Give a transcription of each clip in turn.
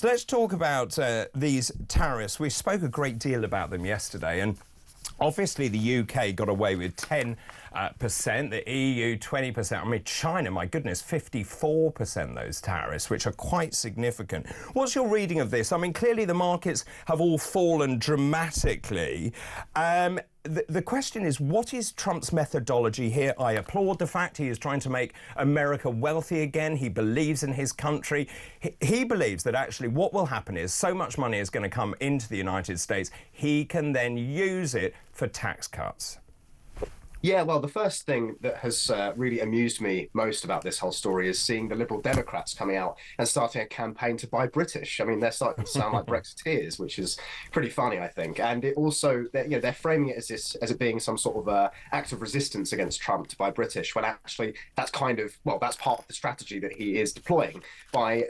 So let's talk about these tariffs. We spoke a great deal about them yesterday, and obviously the UK got away with 10%, the EU 20%. I mean, China, my goodness, 54% those tariffs, which are quite significant. What's your reading of this? I mean, clearly the markets have all fallen dramatically. The question is, what is Trump's methodology here? I applaud the fact he is trying to make America wealthy again. He believes in his country. He believes that actually what will happen is so much money is going to come into the United States, he can then use it for tax cuts. Yeah, well, the first thing that has really amused me most about this whole story is seeing the Liberal Democrats coming out and starting a campaign to buy British. I mean, they're starting to sound like Brexiteers, which is pretty funny, I think. And it also, they're framing it as it being some sort of act of resistance against Trump to buy British, when actually that's that's part of the strategy that he is deploying by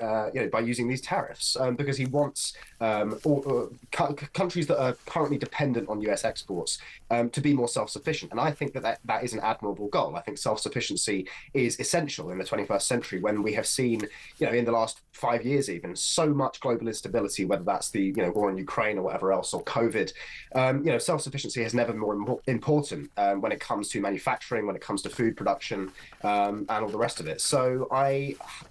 using these tariffs, because he wants countries that are currently dependent on US exports to be more self-sufficient. And I think that is an admirable goal. I think self-sufficiency is essential in the 21st century, when we have seen, in the last 5 years even, so much global instability, whether that's the war in Ukraine or whatever else, or COVID. Self-sufficiency has never been more important when it comes to manufacturing, when it comes to food production, and all the rest of it. So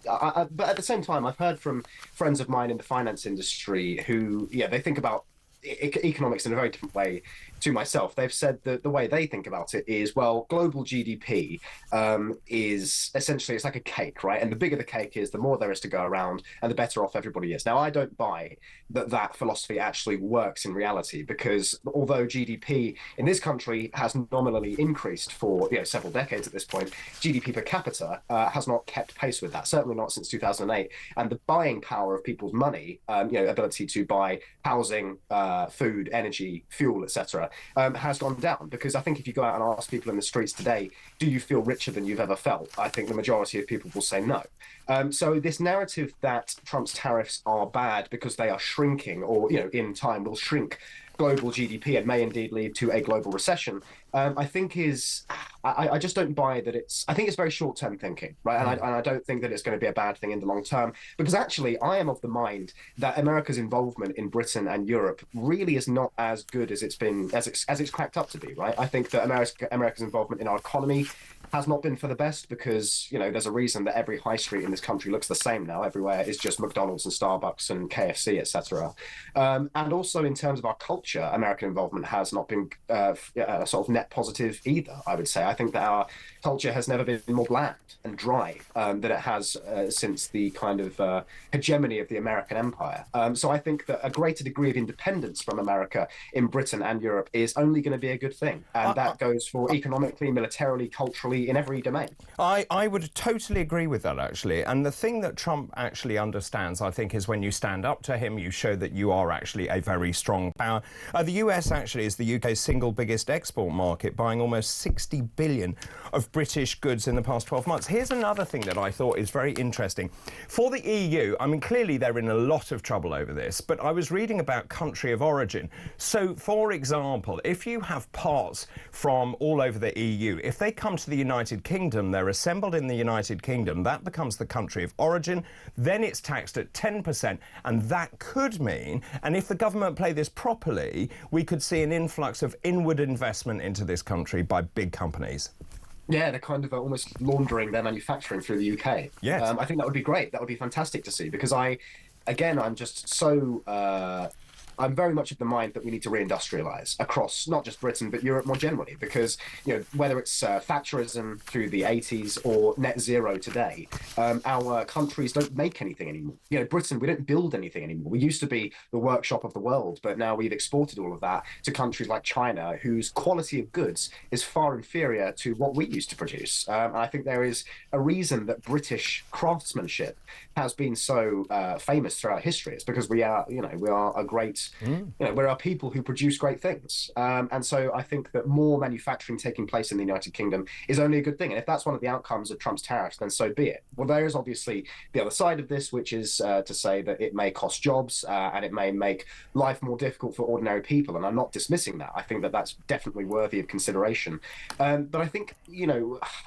but at the same time, I've heard from friends of mine in the finance industry who, they think about economics in a very different way to myself. They've said that the way they think about it is, well, global GDP is essentially, it's like a cake, right? And the bigger the cake is, the more there is to go around, and the better off everybody is. Now, I don't buy that philosophy actually works in reality, because although GDP in this country has nominally increased for several decades at this point, GDP per capita has not kept pace with that, certainly not since 2008. And the buying power of people's money, ability to buy housing, food, energy, fuel, etc., has gone down. Because I think if you go out and ask people in the streets today, do you feel richer than you've ever felt? I think the majority of people will say no. So this narrative that Trump's tariffs are bad because they are shrinking, or in time will shrink global GDP and may indeed lead to a global recession, I think I just don't buy that. I think it's very short-term thinking, right? And I don't think that it's going to be a bad thing in the long term, because actually I am of the mind that America's involvement in Britain and Europe really is not as good as it's cracked up to be, right? I think that America's involvement in our economy has not been for the best, because there's a reason that every high street in this country looks the same now. Everywhere is just McDonald's and Starbucks and KFC, etc. And also in terms of our culture, American involvement has not been sort of net positive either, I would say. I think that our culture has never been more bland and dry than it has since the kind of hegemony of the American empire. So I think that a greater degree of independence from America in Britain and Europe is only going to be a good thing. And that goes for economically, militarily, culturally, in every domain. I would totally agree with that, actually. And the thing that Trump actually understands, I think, is when you stand up to him, you show that you are actually a very strong power. The US actually is the UK's single biggest export market, buying almost 60 billion of British goods in the past 12 months. Here's another thing that I thought is very interesting. For the EU, I mean, clearly they're in a lot of trouble over this, but I was reading about country of origin. So, for example, if you have parts from all over the EU, if they come to the United Kingdom, they're assembled in the United Kingdom, that becomes the country of origin, then it's taxed at 10%, and that could mean, and if the government play this properly, we could see an influx of inward investment into this country by big companies. Yeah, they're kind of almost laundering their manufacturing through the UK. Yes. I think that would be great. That would be fantastic to see, because I'm just so... I'm very much of the mind that we need to reindustrialize across not just Britain, but Europe more generally, because, whether it's Thatcherism through the 80s or net zero today, our countries don't make anything anymore. Britain, we don't build anything anymore. We used to be the workshop of the world, but now we've exported all of that to countries like China, whose quality of goods is far inferior to what we used to produce. And I think there is a reason that British craftsmanship has been so famous throughout history. It's because we are a great we're a people who produce great things. And so I think that more manufacturing taking place in the United Kingdom is only a good thing. And if that's one of the outcomes of Trump's tariffs, then so be it. Well, there is obviously the other side of this, which is to say that it may cost jobs and it may make life more difficult for ordinary people. And I'm not dismissing that. I think that that's definitely worthy of consideration. But I think,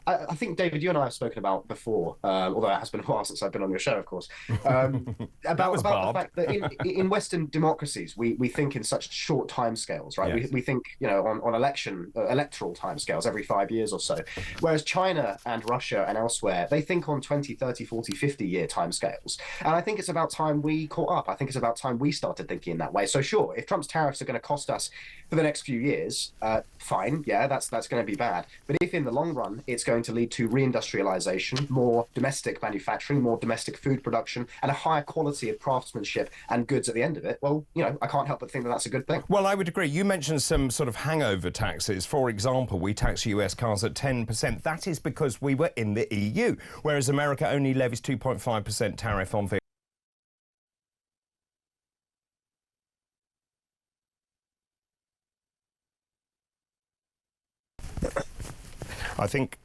I think, David, you and I have spoken about before, although it has been a while since I've been on your show, of course, about the fact that in Western democracies, we think in such short timescales, right? Yes. We think, on electoral timescales every 5 years or so, whereas China and Russia and elsewhere, they think on 20, 30, 40, 50-year timescales. And I think it's about time we caught up. I think it's about time we started thinking in that way. So sure, if Trump's tariffs are going to cost us for the next few years, fine, yeah, that's going to be bad. But if in the long run, it's going to lead to reindustrialization, more domestic manufacturing, more domestic food production, and a higher quality of craftsmanship and goods at the end of it, well, I can't help but think that that's a good thing. Well, I would agree. You mentioned some sort of hangover taxes. For example, we tax US cars at 10%. That is because we were in the EU, whereas America only levies 2.5% tariff on vehicles. I think...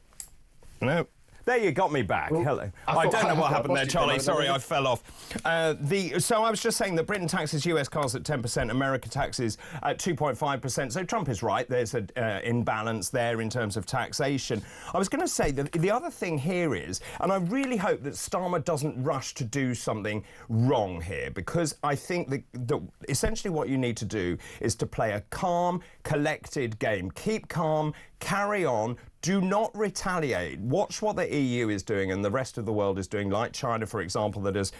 No. There, you got me back. Well, hello. I don't know what happened there, Charlie. Sorry, I fell off. So I was just saying that Britain taxes US cars at 10%, America taxes at 2.5%. So Trump is right. There's an imbalance there in terms of taxation. I was going to say that the other thing here is, and I really hope that Starmer doesn't rush to do something wrong here, because I think that essentially what you need to do is to play a calm, collected game. Keep calm, carry on. Do not retaliate. Watch what the EU is doing and the rest of the world is doing, like China, for example, that has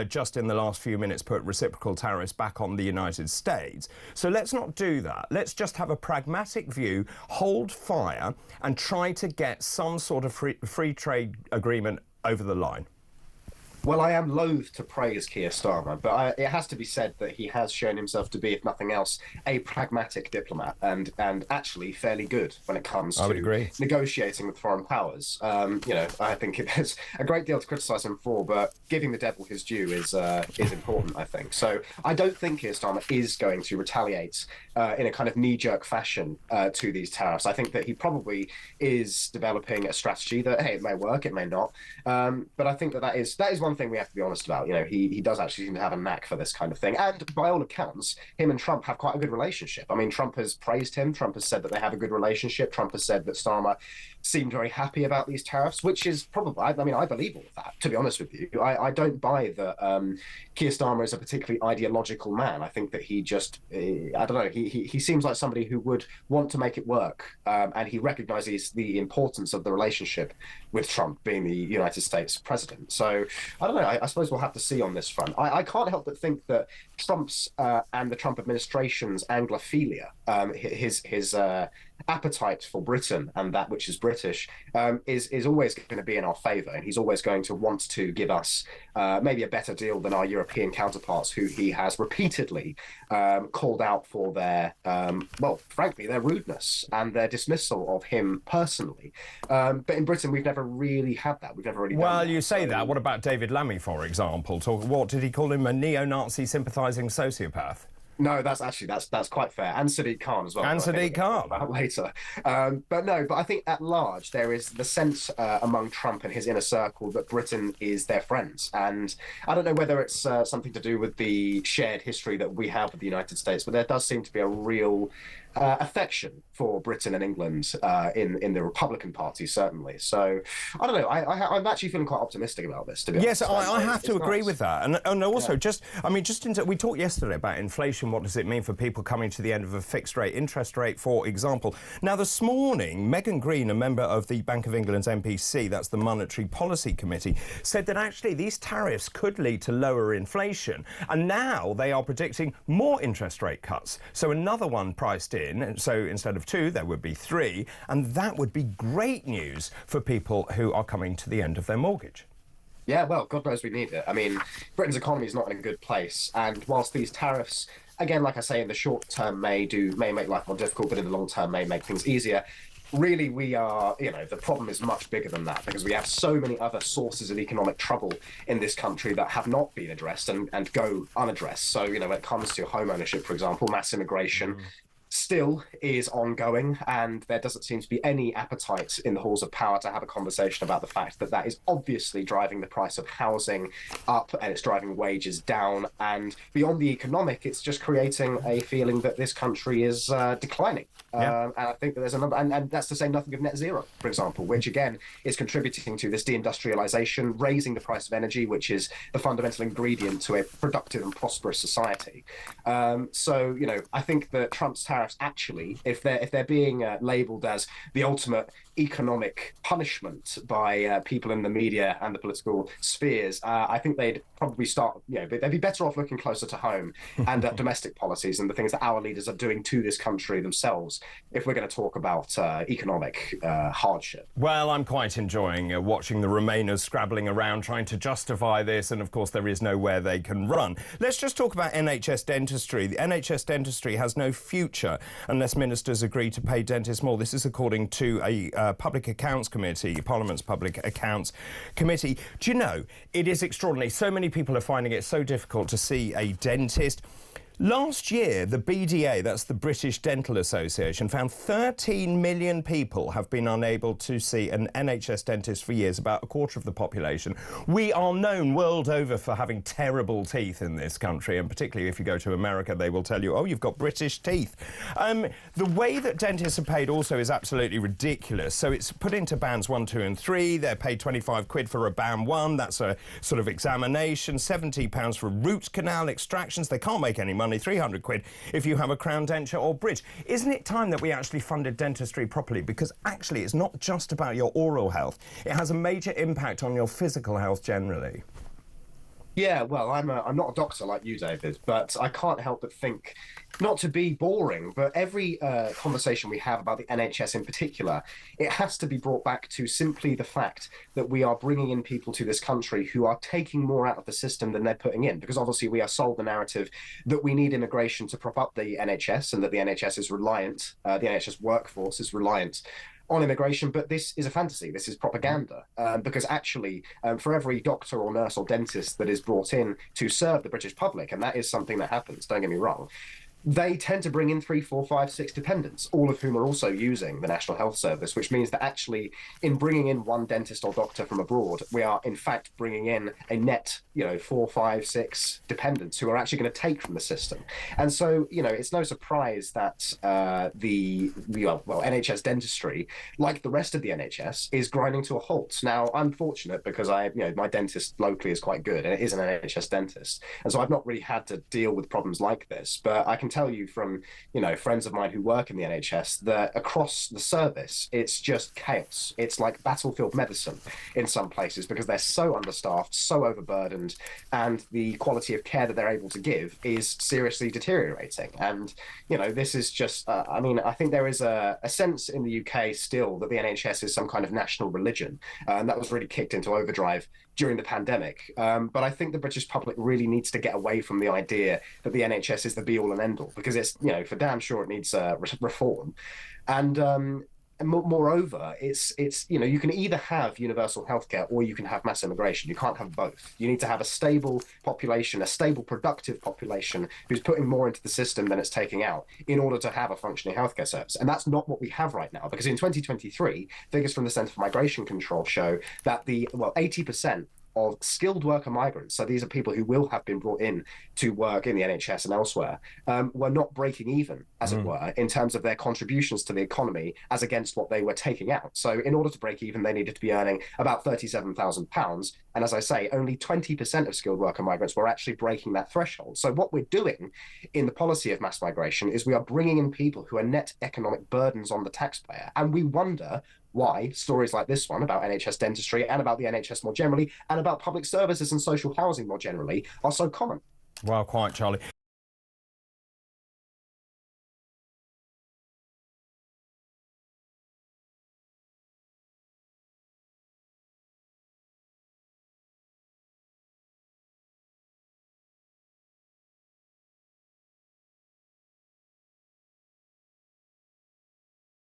just in the last few minutes put reciprocal tariffs back on the United States. So let's not do that. Let's just have a pragmatic view, hold fire, and try to get some sort of free trade agreement over the line. Well, I am loath to praise Keir Starmer, but it has to be said that he has shown himself to be, if nothing else, a pragmatic diplomat and actually fairly good when it comes to negotiating with foreign powers. I think there's a great deal to criticise him for, but giving the devil his due is important, I think. So I don't think Keir Starmer is going to retaliate in a kind of knee-jerk fashion to these tariffs. I think that he probably is developing a strategy that, hey, it may work, it may not. But I think that is one thing we have to be honest about. He does actually seem to have a knack for this kind of thing. And by all accounts, him and Trump have quite a good relationship. I mean, Trump has praised him. Trump has said that they have a good relationship. Trump has said that Starmer seemed very happy about these tariffs, which is probably, I believe all of that, to be honest with you. I don't buy that Keir Starmer is a particularly ideological man. I think that he just, I don't know, he seems like somebody who would want to make it work. And he recognizes the importance of the relationship with Trump being the United States president. So I don't know. I suppose we'll have to see on this front. I can't help but think that Trump's and the Trump administration's Anglophilia, his appetite for Britain and that which is British, is always going to be in our favour, and he's always going to want to give us maybe a better deal than our European counterparts, who he has repeatedly called out for their, frankly, their rudeness and their dismissal of him personally. But in Britain, we've never really had that. We've never really done that. Well, you say that. What about David Lammy, for example? What did he call him? A neo-Nazi sympathising sociopath? No, that's quite fair. And Sadiq Khan as well. And Sadiq Khan. About later. But I think at large there is the sense among Trump and his inner circle that Britain is their friends. And I don't know whether it's something to do with the shared history that we have with the United States, but there does seem to be a real affection for Britain and England in the Republican Party, certainly. So I don't know. I'm actually feeling quite optimistic about this, to be honest. Yes, I have to agree with that. And also, we talked yesterday about inflation. What does it mean for people coming to the end of a fixed rate interest rate, for example? Now, this morning, Megan Green, a member of the Bank of England's MPC, that's the Monetary Policy Committee, said that actually these tariffs could lead to lower inflation. And now they are predicting more interest rate cuts. So another one priced in. So instead of 2, there would be 3. And that would be great news for people who are coming to the end of their mortgage. Yeah, well, God knows we need it. I mean, Britain's economy is not in a good place. And whilst these tariffs, again, like I say, in the short term may make life more difficult, but in the long term may make things easier, really we are, the problem is much bigger than that, because we have so many other sources of economic trouble in this country that have not been addressed and go unaddressed. So, when it comes to home ownership, for example, mass immigration still is ongoing, and there doesn't seem to be any appetite in the halls of power to have a conversation about the fact that that is obviously driving the price of housing up, and it's driving wages down, and beyond the economic, it's just creating a feeling that this country is declining. And I think that there's a number, and that's to say nothing of net zero, for example, which again is contributing to this deindustrialization, raising the price of energy, which is the fundamental ingredient to a productive and prosperous society. So, I think that Trump's tariffs actually, if they're being labelled as the ultimate economic punishment by people in the media and the political spheres, I think they'd probably start, they'd be better off looking closer to home and at domestic policies and the things that our leaders are doing to this country themselves, if we're going to talk about economic hardship. Well, I'm quite enjoying watching the Remainers scrabbling around trying to justify this, and of course there is nowhere they can run. Let's just talk about NHS dentistry. The NHS dentistry has no future unless ministers agree to pay dentists more. This is according to a Public Accounts Committee, Parliament's Public Accounts Committee. Do you know, it is extraordinary. So many people are finding it so difficult to see a dentist. Last year, the BDA, that's the British Dental Association, found 13 million people have been unable to see an NHS dentist for years, about a quarter of the population. We are known world over for having terrible teeth in this country, and particularly if you go to America, they will tell you, oh, you've got British teeth. The way that dentists are paid also is absolutely ridiculous. So it's put into bands 1, 2 and 3. They're paid 25 quid for a band 1. That's a sort of examination, £70 for root canal extractions. They can't make any money. 300 quid if you have a crown denture or bridge. Isn't it time that we actually funded dentistry properly? Because actually it's not just about your oral health. It has a major impact on your physical health generally. Yeah, well, I'm not a doctor like you, David, but I can't help but think, not to be boring, but every conversation we have about the NHS in particular, it has to be brought back to simply the fact that we are bringing in people to this country who are taking more out of the system than they're putting in, because obviously we are sold the narrative that we need immigration to prop up the NHS and that the NHS is reliant, the NHS workforce is reliant on immigration, but this is a fantasy. This is propaganda, because actually, for every doctor or nurse or dentist that is brought in to serve the British public, and that is something that happens, don't get me wrong, they tend to bring in 3, 4, 5, 6 dependents, all of whom are also using the National Health Service, which means that actually in bringing in one dentist or doctor from abroad, we are in fact bringing in a net, 4, 5, 6 dependents who are actually going to take from the system. And so, it's no surprise that NHS dentistry, like the rest of the NHS, is grinding to a halt. Now, I'm fortunate because my dentist locally is quite good, and it is an NHS dentist. And so I've not really had to deal with problems like this, but I can tell you from, friends of mine who work in the NHS that across the service, it's just chaos. It's like battlefield medicine in some places because they're so understaffed, so overburdened, and the quality of care that they're able to give is seriously deteriorating. And, this is just, I think there is a sense in the UK still that the NHS is some kind of national religion. And that was really kicked into overdrive during the pandemic. But I think the British public really needs to get away from the idea that the NHS is the be-all and end-all, because it's, for damn sure it needs reform. And moreover, it's you can either have universal healthcare or you can have mass immigration. You can't have both. You need to have a stable population, a stable, productive population who's putting more into the system than it's taking out in order to have a functioning healthcare service. And that's not what we have right now, because in 2023, figures from the Centre for Migration Control show that 80% of skilled worker migrants, so these are people who will have been brought in to work in the NHS and elsewhere, were not breaking even, as it were, in terms of their contributions to the economy as against what they were taking out. So in order to break even, they needed to be earning about £37,000. And as I say, only 20% of skilled worker migrants were actually breaking that threshold. So what we're doing in the policy of mass migration is we are bringing in people who are net economic burdens on the taxpayer. And we wonder why stories like this one about NHS dentistry and about the NHS more generally and about public services and social housing more generally are so common. Well, quite, Charlie.